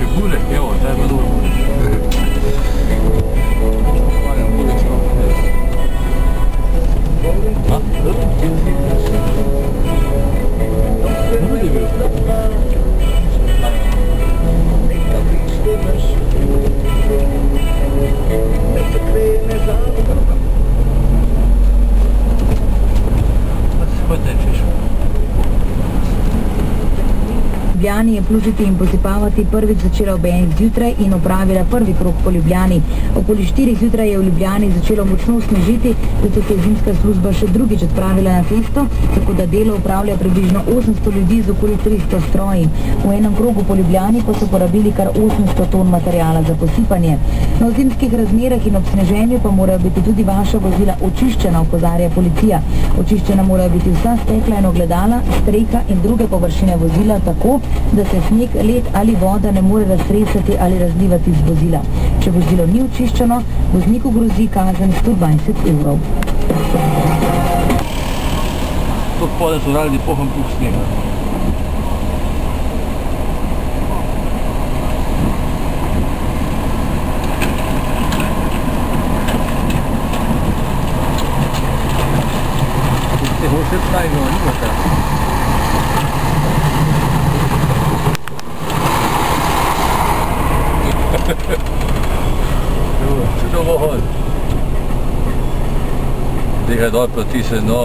Še gule, evo, zdaj je bilo dobro gule. Ljubljani je plužiti in posipavati prvič začela ob 1 zjutraj in opravila prvi krog po Ljubljani. Okoli 4 zjutraj je v Ljubljani začelo močno snežiti, zato se je zimska služba še drugič odpravila na cesto, tako da delo upravlja približno 800 ljudi z okoli 300 stroji. V enem krogu po Ljubljani pa so porabili kar 800 ton materijala za posipanje. Na zimskih razmerah in ob sneženju pa morajo biti tudi vaša vozila očiščena, opozarja policija. Očiščena morajo biti vsa stekla in ogledala, streha in druge površine vozila tako, da se sneg, led ali voda ne more raztresati ali razlivati z vozila. Če vozilo ni očiščeno, vozniku grozi kazen 120 evrov. To pode so radi pohom puh snega. Se hoće stavimo, nima tako. Če to bo hod. Tega dol proti se, no.